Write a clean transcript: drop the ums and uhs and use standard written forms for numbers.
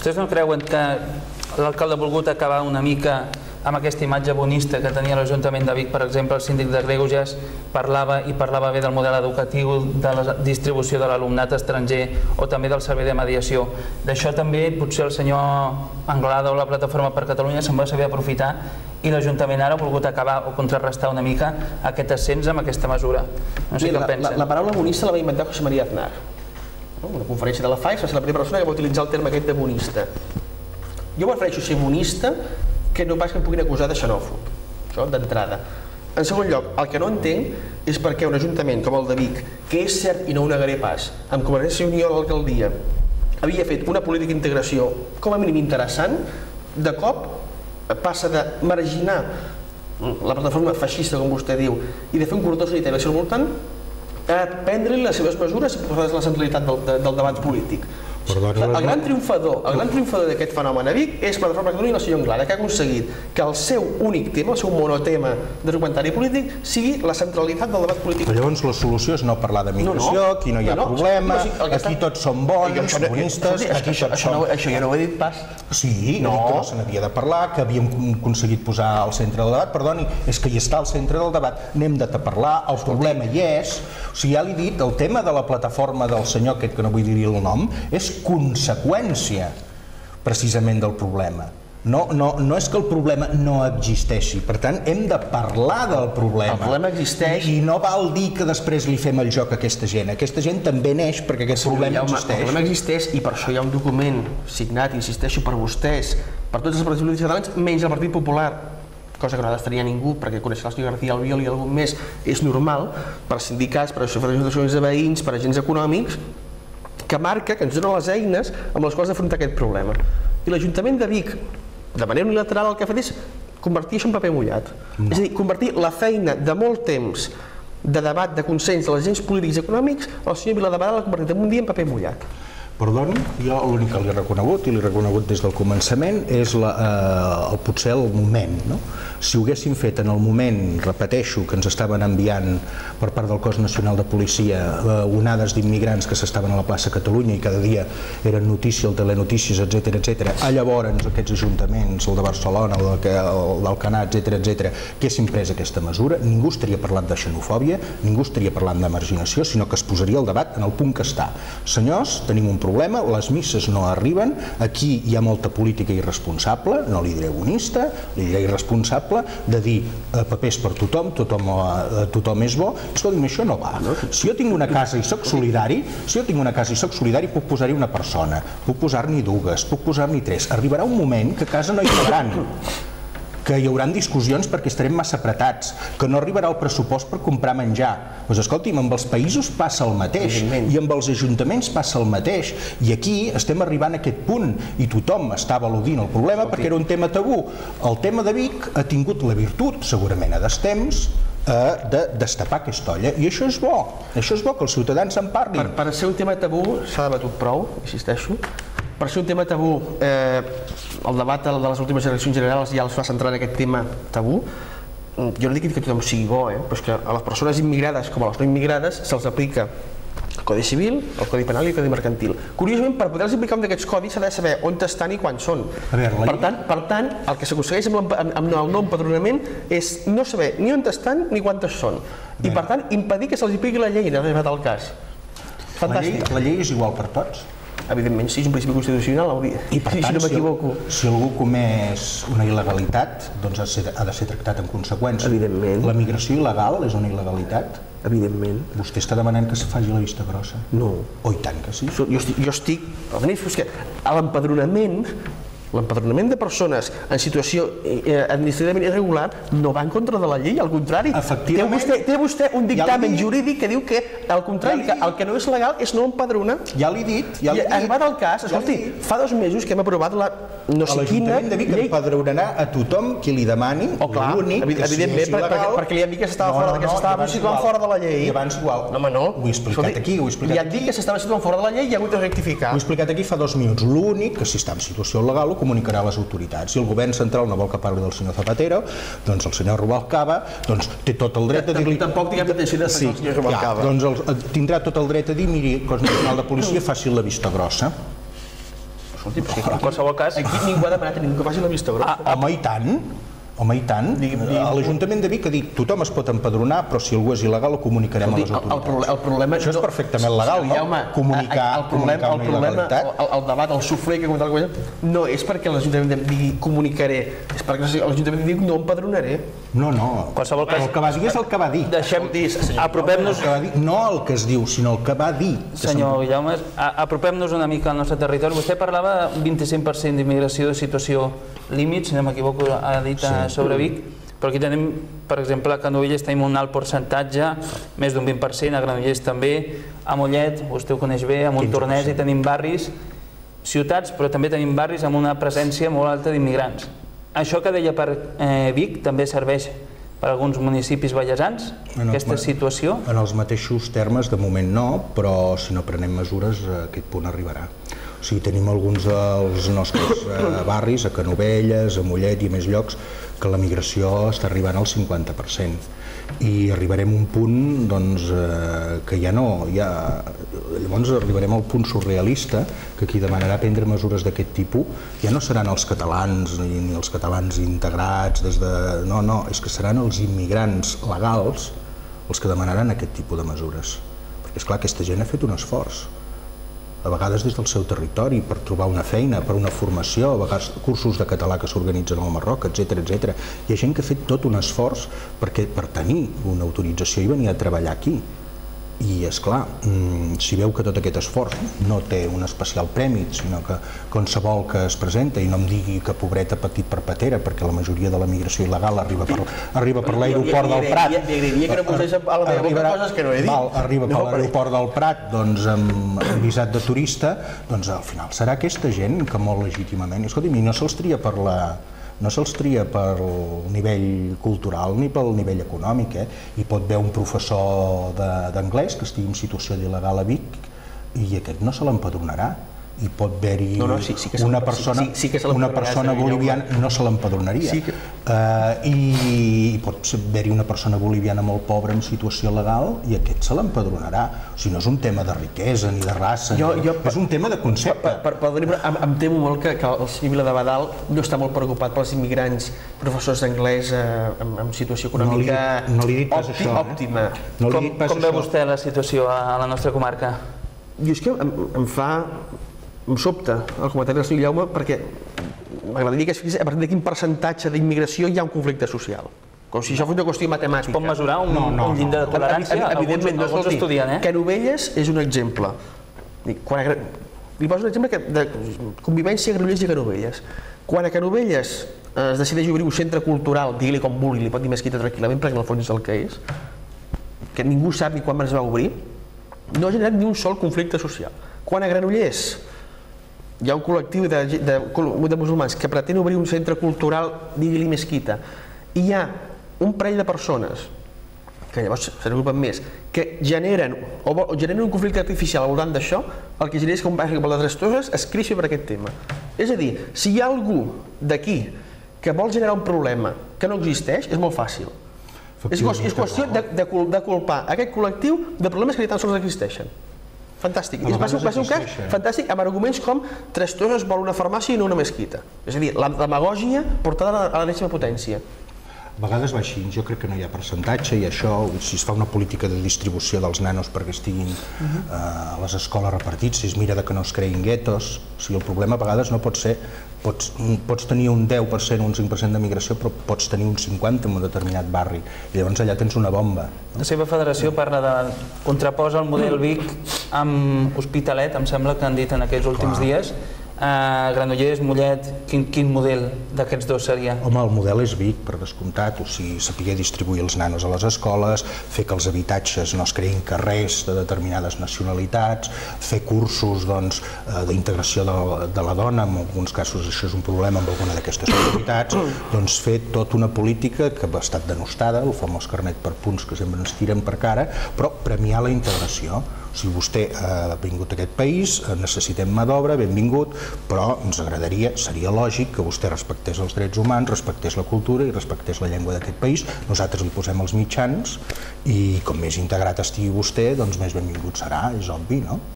Vostès no creuen que l'alcalde ha volgut acabar una mica amb aquesta imatge bonista que tenia l'Ajuntament de Vic? Per exemple, el síndic de Greuges parlava bé del model educatiu, de la distribució de l'alumnat estranger o també del servei de mediació. D'això també potser el senyor Anglada o la Plataforma per Catalunya se'n va saber aprofitar i l'Ajuntament ara ha volgut acabar o contrarrestar una mica aquest ascens amb aquesta mesura. No sé què en pensen. La paraula bonista la va inventar José María Aznar. Una conferència de la FAIS va ser la primera persona que va utilitzar el terme aquest de bonista. Jo prefereixo ser bonista que no pas que em puguin acusar de xenòfob. Això d'entrada. En segon lloc, el que no entenc és per què un ajuntament com el de Vic, que és cert i no ho negaré pas, amb Convergència i Unió a l'alcaldia, havia fet una política d'integració com a mínim interessant, de cop passa de marginar la plataforma feixista, com vostè diu, i de fer un corredor sanitari al seu voltant, a prendre-li les seves mesures i posar-les a la centralitat del debat polític. El gran triomfador d'aquest fenomen a Vic és Plataforma Catalunya i el senyor Anglada, que ha aconseguit que el seu únic tema, el seu monotema de comentari polític, sigui la centralitat del debat polític. Però llavors la solució és no parlar de migració, aquí no hi ha problema, aquí tots som bons, bonistes, aquí tots som... Això ja no ho he dit pas. Sí, he dit que no se n'havia de parlar, que havíem aconseguit posar al centre del debat. Perdoni, és que hi està al centre del debat, n'hem de parlar, el problema hi és. O sigui, ja l'he dit, el tema de la plataforma del senyor aquest, que no vull dir el nom, és conseqüència precisament del problema. No és que el problema no existeixi, per tant hem de parlar del problema. El problema existeix. I no val dir que després li fem el joc a aquesta gent. Aquesta gent també neix perquè aquest problema existeix. El problema existeix i per això hi ha un document signat, insisteixo, per vostès, per tots els partits polítics catalans, menys el Partit Popular, cosa que no ha d'estar ningú, perquè conèixer el senyor García Albiol i algun més és normal, per sindicats, per associacions de veïns, per agents econòmics, que marca, que ens dona les eines amb les quals afrontar aquest problema. I l'Ajuntament de Vic, de manera unilateral, el que ha fet és convertir això en paper mullat. És a dir, convertir la feina de molt temps de debat, de consens dels agents polítics i econòmics, el senyor Viladebada l'ha convertit en un dia en paper mullat. Perdoni, jo l'únic que li he reconegut, i l'he reconegut des del començament, és potser el moment. Si ho haguéssim fet en el moment, repeteixo, que ens estaven enviant per part del Cos Nacional de Policia onades d'immigrants que s'estaven a la plaça Catalunya i cada dia eren notícia, el telenotícies, etc. Llavors aquests ajuntaments, el de Barcelona, el d'Alcanar, etc., que haguessin pres aquesta mesura, ningú estaria parlant de xenofòbia, ningú estaria parlant de marginació, sinó que es posaria el debat en el punt que està. Senyors, tenim un problema, les misses no arriben, aquí hi ha molta política irresponsable, no li diré bonista, li diré irresponsable, de dir papers per tothom, tothom és bo. Escolti'm, això no va. Si jo tinc una casa i soc solidari, puc posar-hi una persona, puc posar-n'hi dues, puc posar-n'hi tres. Arribarà un moment que a casa no hi cabran, que hi haurà discussions perquè estarem massa apretats, que no arribarà el pressupost per comprar menjar. Doncs escolti'm, amb els països passa el mateix i amb els ajuntaments passa el mateix, i aquí estem arribant a aquest punt i tothom estava al·ludint el problema perquè era un tema tabú. El tema de Vic ha tingut la virtut, segurament a destemps, de destapar aquesta olla, i això és bo, que els ciutadans en parlin. Per ser un tema tabú s'ha debatut prou, insisteixo. Per ser un tema tabú, el debat de les últimes eleccions generals ja els fa centrar en aquest tema tabú. Jo no dic que tothom sigui bo, però és que a les persones immigrades com a les no immigrades se'ls aplica el Codi Civil, el Codi Penal i el Codi Mercantil. Curiosament, per poder-los aplicar un d'aquests codis s'ha de saber on estan i quan són. Per tant, el que s'aconsegueix amb el no empadronament és no saber ni on estan ni quantes són. I per tant, impedir que se'ls apliqui la llei, no és el cas. Fantàstic. La llei és igual per tots? Evidentment, sí, és un principi constitucional, i per tant, si algú comés una il·legalitat, doncs ha de ser tractat en conseqüència. Evidentment. La migració il·legal és una il·legalitat? Evidentment. Vostè està demanant que se faci la vista grossa? No. Oh, i tant que sí. Jo estic... A l'empadronament de persones en situació administrativament irregular no va en contra de la llei, al contrari. Té vostè un dictamen jurídic que diu que, al contrari, que el que no és legal és no empadronar. Ja l'he dit. I arribat el cas, escolti, fa 2 mesos que hem aprovat la no sé quina llei. L'Ajuntament de Vic empadronarà a tothom qui li demani, l'únic, que si és il·legal... Perquè li han dit que s'estava situant fora de la llei. I abans igual. No, home, no. Ho he explicat aquí, Li han dit que s'estava situant fora de la llei i ha hagut de rectificar. Ho he explicat aquí fa 2 minuts. L'únic, que si està en situació legal, ho comunicarà a les autoritats. Si el govern central no vol que parli del senyor Zapatero, doncs el senyor Rubalcaba té tot el dret de dir-li... Tampoc tinguem intenció de sacar el senyor Rubalcaba. Doncs tindrà tot el dret a dir, miri, Cos Nacional de Policia, faci la vista grossa. En qualsevol cas... Aquí ningú ha demanat a ningú que faci la vista grossa. Home, i tant. Home, i tant. L'Ajuntament de Vic ha dit tothom es pot empadronar, però si algú és il·legal ho comunicarem a les autoritats. Això és perfectament legal, no? Comunicar una il·legalitat. El debat, el sufler que comentava la cosa, no és perquè l'Ajuntament de Vic comunicaré, és perquè l'Ajuntament de Vic no empadronaré. No, no. El que va dir és el que va dir. Apropem-nos... No el que es diu, sinó el que va dir. Senyor Guillaume, apropem-nos una mica al nostre territori. Vostè parlava 25% d'immigració de situació límit, si no m'equivoco, ha dit sobre Vic, però aquí tenim, per exemple, a Canovelles tenim un alt percentatge, més d'un 20%, a Granollers també, a Mollet, vostè ho coneix bé, a Montornès hi tenim barris, ciutats, però també tenim barris amb una presència molt alta d'immigrants. Això que deia per Vic també serveix per alguns municipis vallesans, aquesta situació? En els mateixos termes, de moment no, però si no prenem mesures, aquest punt arribarà. O sigui, tenim alguns dels nostres barris, a Canovelles, a Mollet i a més llocs, que la migració està arribant al 50%. I arribarem a un punt que ja no... Llavors arribarem al punt surrealista, que qui demanarà prendre mesures d'aquest tipus ja no seran els catalans ni els catalans integrats des de... No, no, és que seran els immigrants legals els que demanaran aquest tipus de mesures. Perquè, esclar, aquesta gent ha fet un esforç. A vegades des del seu territori, per trobar una feina, per una formació, a vegades cursos de català que s'organitzen al Marroc, etc. Hi ha gent que ha fet tot un esforç per tenir una autorització i venir a treballar aquí. I, esclar, si veu que tot aquest esforç no té un especial prèmit, sinó que qualsevol que es presenta, i no em digui que pobreta petit per patera, perquè la majoria de la migració il·legal arriba per l'aeroport del Prat. Li agrairia que no posés a la meva boca coses que no he dit. Arriba per l'aeroport del Prat amb visat de turista, doncs al final serà aquesta gent que molt legítimament, escolti'm, i no se'ls tria per nivell cultural ni pel nivell econòmic. Hi pot haver un professor d'anglès que estigui en situació d'il·legal a Vic i aquest no se l'empadronarà. Hi pot haver-hi una persona boliviana, no se l'empadronaria. I pot haver-hi una persona boliviana molt pobra en situació legal i aquest se l'empadronarà. O sigui, no és un tema de riquesa ni de raça, és un tema de concepte. Em temo molt que el senyor Viladebadal no està molt preocupat pels immigrants professors d'anglès en situació econòmica òptima. Com veu vostè la situació a la nostra comarca? Jo és que em sobta el comentari del senyor Guillaume perquè m'agradaria que es fixés a partir de quin percentatge d'immigració hi ha un conflicte social. Com si això fos una qüestió matemàtica. Es pot mesurar un llindar de tolerància? Evidentment, alguns estudien. Canovelles és un exemple. Li poso un exemple de convivència a Granollers i Canovelles. Quan a Canovelles es decideix obrir un centre cultural, digui-li com vulgui, li pot dir mesquita tranquil·lament, perquè en el fons és el que és, que ningú sap ni quan es va obrir, no ha generat ni un sol conflicte social. Quan a Granollers hi ha un col·lectiu de musulmans que pretén obrir un centre cultural, digui-li mesquita, i hi ha un parell de persones, que llavors s'agrupen més, que generen un conflicte artificial al voltant d'això, el que genera és que un barri com el de Trestorres es creixi per aquest tema. És a dir, si hi ha algú d'aquí que vol generar un problema que no existeix, és molt fàcil. És qüestió de culpar aquest col·lectiu de problemes que ni tan sols existeixen. Fantàstic. Va ser un cas fantàstic amb arguments com Trestorres vol una farmàcia i no una mesquita. És a dir, la demagògia portada a l'enèsima potència. A vegades va així, jo crec que no hi ha percentatge i això, si es fa una política de distribució dels nanos perquè estiguin a les escoles repartits, si es mira que no es creïn guetos, o sigui, el problema a vegades no pot ser, pots tenir un 10%, un 5% de migració, però pots tenir un 50% en un determinat barri, i llavors allà tens una bomba. La seva federació parla de contraposa el model Vic amb Hospitalet, em sembla que han dit en aquests últims dies. Granollers, Mollet, quin model d'aquests dos seria? Home, el model és Vic, per descomptat, o sigui, saber distribuir els nanos a les escoles, fer que els habitatges no es creïn carrers de determinades nacionalitats, fer cursos d'integració de la dona, en alguns casos això és un problema amb alguna d'aquestes comunitats, doncs fer tota una política que ha estat denostada, el famós carnet per punts que sempre ens tiren per cara, però premiar la integració. Si vostè ha vingut a aquest país, necessitem mà d'obra, benvingut, però ens agradaria, seria lògic que vostè respectés els drets humans, respectés la cultura i respectés la llengua d'aquest país. Nosaltres li posem els mitjans i com més integrat estigui vostè, doncs més benvingut serà, és obvi, no?